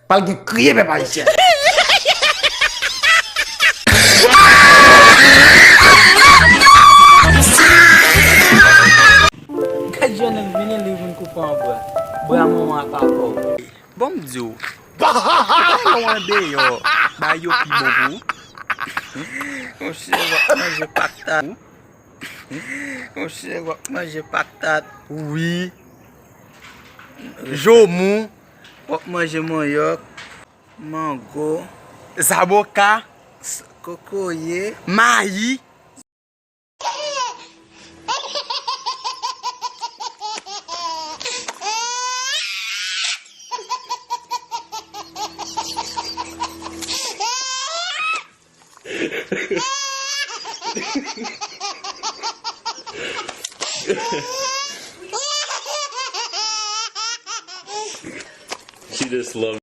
Paling kriye be Malaysia. Kajian ng biniliwan ko pa ba? Buya mo mga kako. Bonjour. Comment allez-vous? Bayo Pibobu. On sait manger patate. On sait manger patate. Oui. Jomu. On manger manioc. Mango. Zaboka. Cocoyer. Maï. She just loves